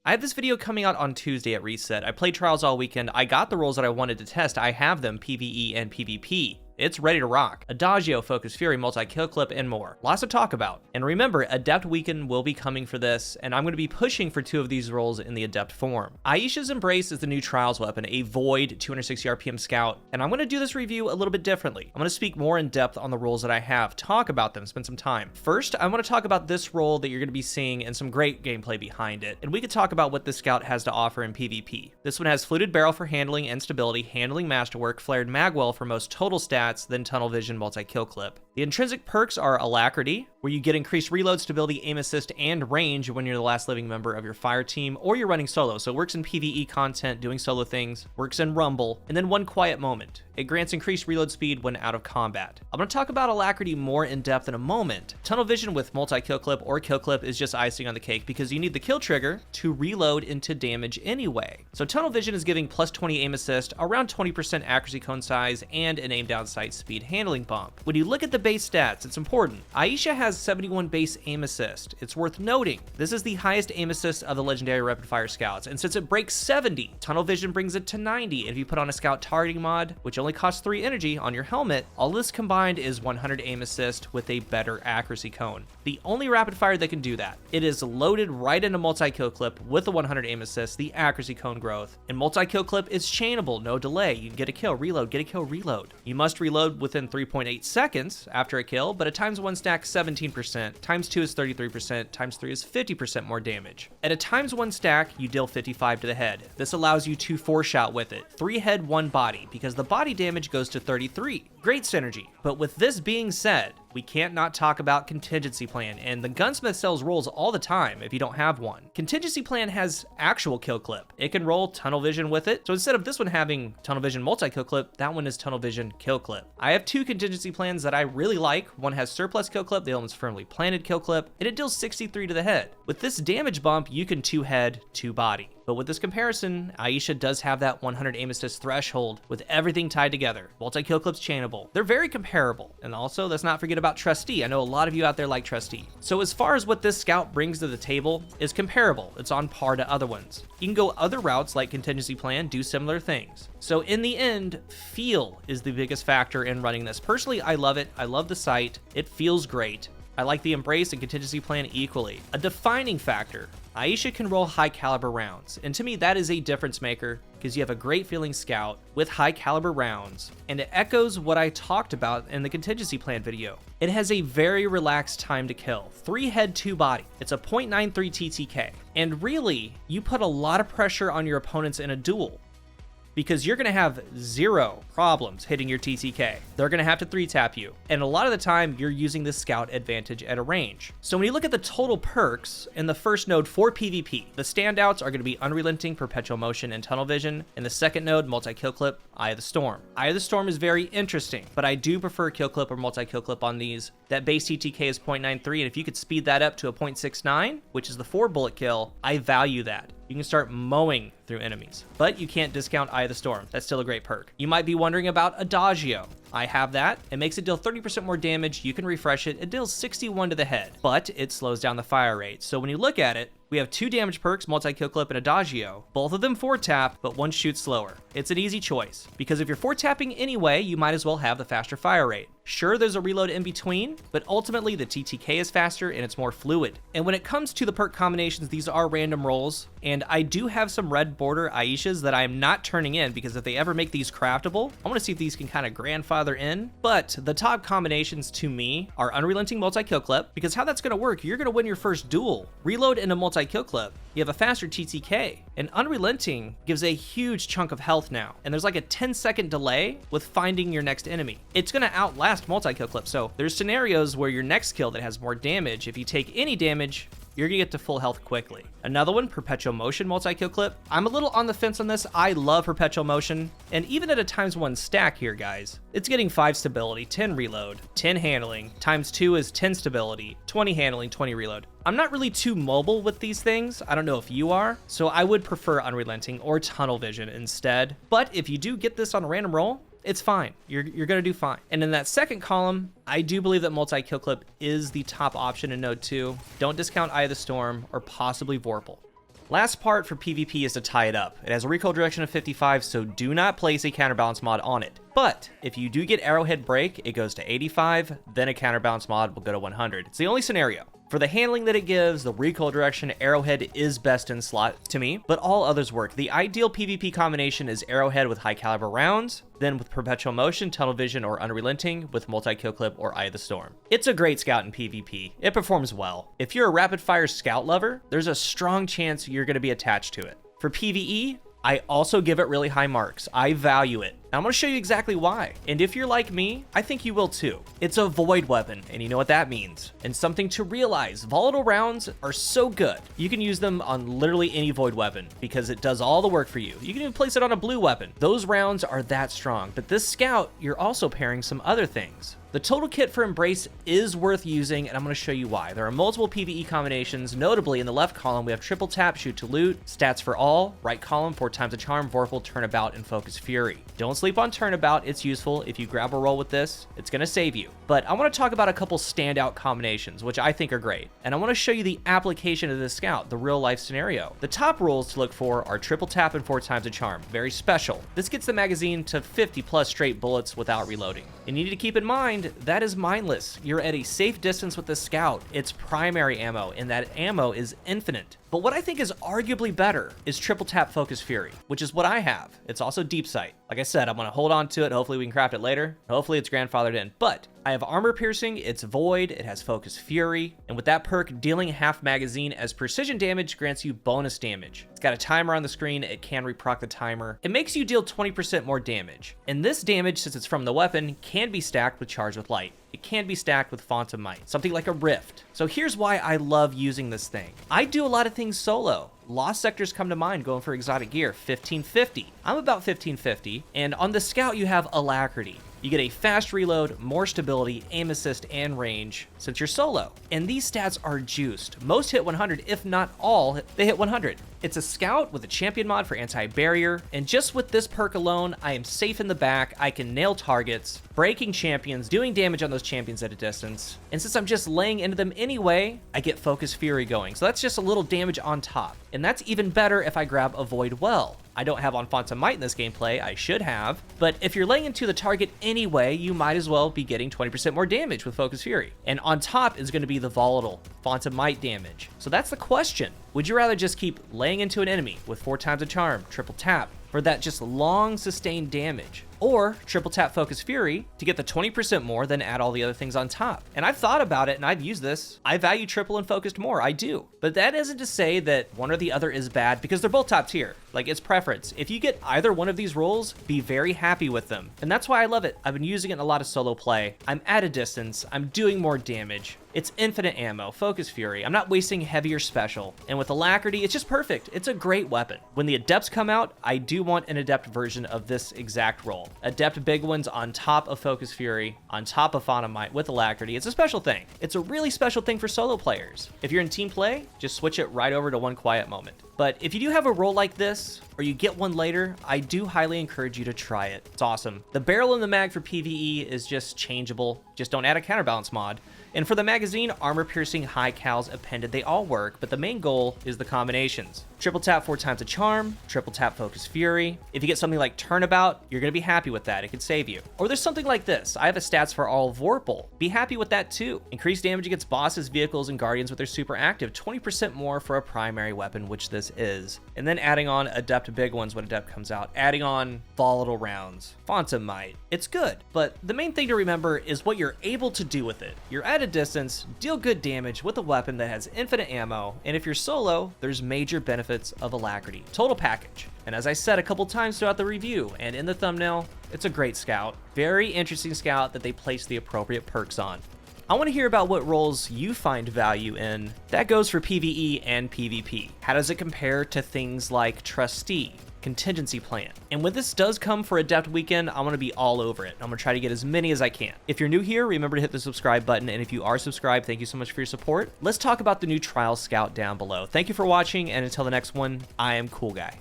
I have this video coming out on Tuesday at Reset. I played Trials all weekend. I got the roles that I wanted to test. I have them PvE and PvP. It's ready to rock. Adagio, Focus Fury, Multi-Kill Clip, and more. Lots to talk about. And remember, Adept Weekend will be coming for this, and I'm going to be pushing for 2 of these roles in the Adept form. Aisha's Embrace is the new Trials weapon, a Void 260 RPM Scout, and I'm going to do this review a little bit differently. I'm going to speak more in depth on the roles that I have, talk about them, spend some time. First, I want to talk about this role that you're going to be seeing and some great gameplay behind it, and we could talk about what this Scout has to offer in PvP. This one has Fluted Barrel for handling and stability, handling masterwork, Flared Magwell for most total stats, then Tunnel Vision, Multi-Kill Clip. The intrinsic perks are Alacrity, where you get increased reload, stability, aim assist, and range when you're the last living member of your fire team, or you're running solo. So it works in PvE content, doing solo things, works in Rumble, and then One Quiet Moment. It grants increased reload speed when out of combat. I'm going to talk about Alacrity more in depth in a moment. Tunnel Vision with Multi-Kill Clip or Kill Clip is just icing on the cake because you need the kill trigger to reload into damage anyway. So Tunnel Vision is giving plus 20 aim assist, around 20% accuracy cone size, and an aim down sight speed handling bump. When you look at the base stats, it's important. Aisha has 71 base aim assist. It's worth noting, this is the highest aim assist of the legendary rapid fire scouts, and since it breaks 70, Tunnel Vision brings it to 90, and if you put on a scout targeting mod, which only costs 3 energy on your helmet, all this combined is 100 aim assist with a better accuracy cone. The only rapid fire that can do that. It is loaded right into Multi-Kill Clip with the 100 aim assist, the accuracy cone growth, and Multi-Kill Clip is chainable, no delay. You can get a kill, reload, get a kill, reload. You must reload within 3.8 seconds after a kill, but a ×1 stack 17%, ×2 is 33%, ×3 is 50% more damage. At a ×1 stack, you deal 55 to the head. This allows you to 4-shot with it, 3 head, 1 body, because the body damage goes to 33. Great synergy. But with this being said, we can't not talk about Contingency Plan, and the gunsmith sells rolls all the time if you don't have one. Contingency Plan has actual kill clip. It can roll Tunnel Vision with it, so instead of this one having Tunnel Vision Multi-Kill Clip, that one is Tunnel Vision Kill Clip. I have 2 Contingency Plans that I really like. One has Surplus Kill Clip, the other one's Firmly Planted Kill Clip, and it deals 63 to the head. With this damage bump, you can 2 head, 2 body. But with this comparison, Aisha does have that 100 aim assist threshold with everything tied together. Multi-kill clips chainable. They're very comparable. And also, let's not forget about Trustee. I know a lot of you out there like Trustee. So as far as what this scout brings to the table is comparable. It's on par to other ones. You can go other routes like Contingency Plan, do similar things. So in the end, feel is the biggest factor in running this. Personally, I love it. I love the sight. It feels great. I like the Embrace and Contingency Plan equally. A defining factor, Aisha can roll high caliber rounds, and to me that is a difference maker because you have a great feeling scout with high caliber rounds, and it echoes what I talked about in the Contingency Plan video. It has a very relaxed time to kill, 3 head 2 body. It's a 0.93 TTK, and really, you put a lot of pressure on your opponents in a duel, because you're going to have 0 problems hitting your TTK. They're going to have to 3-tap you. And a lot of the time, you're using the scout advantage at a range. So when you look at the total perks in the first node for PvP, the standouts are going to be Unrelenting, Perpetual Motion, and Tunnel Vision. In the second node, Multi-Kill Clip, Eye of the Storm. Eye of the Storm is very interesting, but I do prefer Kill Clip or Multi-Kill Clip on these. That base TTK is 0.93, and if you could speed that up to a 0.69, which is the 4-bullet kill, I value that. You can start mowing through enemies, but you can't discount Eye of the Storm. That's still a great perk. You might be wondering about Adagio. I have that. It makes it deal 30% more damage. You can refresh it. It deals 61 to the head, but it slows down the fire rate. So when you look at it, we have 2 damage perks, Multi-Kill Clip and Adagio. Both of them 4-tap, but one shoots slower. It's an easy choice, because if you're 4-tapping anyway, you might as well have the faster fire rate. Sure, there's a reload in between, but ultimately the TTK is faster and it's more fluid. And when it comes to the perk combinations, these are random rolls, and I do have some red border Aishas that I am not turning in, because if they ever make these craftable, I want to see if these can kind of grandfather in. But the top combinations to me are Unrelenting Multi-Kill Clip, because how that's going to work, you're going to win your first duel. Reload into Multi-Kill Clip, you have a faster TTK, and Unrelenting gives a huge chunk of health now, and there's like a 10-second delay with finding your next enemy. It's going to outlast Multi-Kill Clip, so there's scenarios where your next kill that has more damage, if you take any damage, you're gonna get to full health quickly. Another one, Perpetual Motion Multi-Kill Clip. I'm a little on the fence on this. I love Perpetual Motion, and even at a ×1 stack here, guys, it's getting 5 stability, 10 reload, 10 handling, ×2 is 10 stability, 20 handling, 20 reload. I'm not really too mobile with these things. I don't know if you are, so I would prefer Unrelenting or Tunnel Vision instead. But if you do get this on a random roll, it's fine. You're gonna do fine. And in that second column, I do believe that Multi-Kill Clip is the top option in Node 2. Don't discount Eye of the Storm or possibly Vorpal. Last part for PvP is to tie it up. It has a recoil direction of 55, so do not place a counterbalance mod on it. But if you do get arrowhead break, it goes to 85, then a counterbalance mod will go to 100. It's the only scenario. For the handling that it gives, the recoil direction, arrowhead is best in slot to me, but all others work. The ideal PvP combination is arrowhead with high caliber rounds, then with perpetual motion, tunnel vision, or unrelenting with multi-kill clip or Eye of the Storm. It's a great scout in PvP. It performs well. If you're a rapid fire scout lover, there's a strong chance you're going to be attached to it. For PvE, I also give it really high marks. I value it. Now I'm going to show you exactly why. And if you're like me, I think you will too. It's a void weapon, and you know what that means. And something to realize, volatile rounds are so good. You can use them on literally any void weapon because it does all the work for you. You can even place it on a blue weapon. Those rounds are that strong. But this scout, you're also pairing some other things. The total kit for Embrace is worth using, and I'm going to show you why. There are multiple PvE combinations. Notably, in the left column, we have triple tap, shoot to loot, stats for all. Right column, 4 times a charm, Vorpal, turnabout, and focus fury. Don't sleep on turnabout. It's useful. If you grab a roll with this, it's going to save you. But I want to talk about a couple standout combinations, which I think are great. And I want to show you the application of this scout, the real life scenario. The top rules to look for are triple tap and 4 times a charm. Very special. This gets the magazine to 50 plus straight bullets without reloading. And you need to keep in mind, that is mindless. You're at a safe distance with the scout. It's primary ammo, and that ammo is infinite. But what I think is arguably better is triple tap focus fury, which is what I have. It's also deep sight. Like I said, I'm going to hold on to it. Hopefully we can craft it later. Hopefully it's grandfathered in. But I have armor piercing, it's void, it has focus fury, and with that perk, dealing half magazine as precision damage grants you bonus damage. It's got a timer on the screen, it can reproc the timer. It makes you deal 20% more damage. And this damage, since it's from the weapon, can be stacked with Charge with Light. It can be stacked with Font of Might, something like a Rift. So here's why I love using this thing. I do a lot of things solo. Lost sectors come to mind going for exotic gear, 1550. I'm about 1550, and on the scout you have Alacrity. You get a fast reload, more stability, aim assist, and range since you're solo. And these stats are juiced. Most hit 100, if not all, they hit 100. It's a scout with a champion mod for anti-barrier, and just with this perk alone, I am safe in the back, I can nail targets, breaking champions, doing damage on those champions at a distance, and since I'm just laying into them anyway, I get Focus Fury going, so that's just a little damage on top. And that's even better if I grab Avoid Well. I don't have on Font of Might in this gameplay, I should have, but if you're laying into the target anyway, you might as well be getting 20% more damage with Focus Fury. And on top is going to be the volatile Font of Might damage. So that's the question. Would you rather just keep laying into an enemy with 4 times a charm, triple tap, for that just long sustained damage? Or triple tap Focus Fury to get the 20% more, then add all the other things on top. And I've thought about it and I've used this. I value triple and focused more, I do. But that isn't to say that one or the other is bad because they're both top tier. Like, it's preference. If you get either one of these rolls, be very happy with them. And that's why I love it. I've been using it in a lot of solo play. I'm at a distance, I'm doing more damage. It's infinite ammo, Focus Fury. I'm not wasting heavier special. And with Alacrity, it's just perfect. It's a great weapon. When the Adepts come out, I do want an Adept version of this exact roll. Adept big ones on top of Focus Fury, on top of Font of Might with Alacrity. It's a special thing. It's a really special thing for solo players. If you're in team play, just switch it right over to One Quiet Moment. But if you do have a roll like this, or you get one later, I do highly encourage you to try it. It's awesome. The barrel and the mag for PvE is just changeable. Just don't add a counterbalance mod. And for the magazine, armor piercing, high cals, appended, they all work, but the main goal is the combinations. Triple tap 4 times a charm, triple tap Focus Fury. If you get something like Turnabout, you're gonna be happy with that. It could save you. Or there's something like this. I have a stats for all Vorpal. Be happy with that too. Increased damage against bosses, vehicles, and guardians with their super active. 20% more for a primary weapon, which this is. And then adding on Adept big ones when Adept comes out. Adding on volatile rounds. Font of Might. It's good, but the main thing to remember is what you're able to do with it. You're at a distance, deal good damage with a weapon that has infinite ammo, and if you're solo, there's major benefits of Alacrity. Total package. And as I said a couple times throughout the review and in the thumbnail, it's a great scout. Very interesting scout that they place the appropriate perks on. I want to hear about what roles you find value in. That goes for PvE and PvP. How does it compare to things like Trustee, Contingency Plan? And when this does come for Adept Weekend, I'm going to be all over it. I'm going to try to get as many as I can. If you're new here, remember to hit the subscribe button, and if you are subscribed, thank you so much for your support. Let's talk about the new Trial Scout down below. Thank you for watching, and until the next one, I am Coolguy.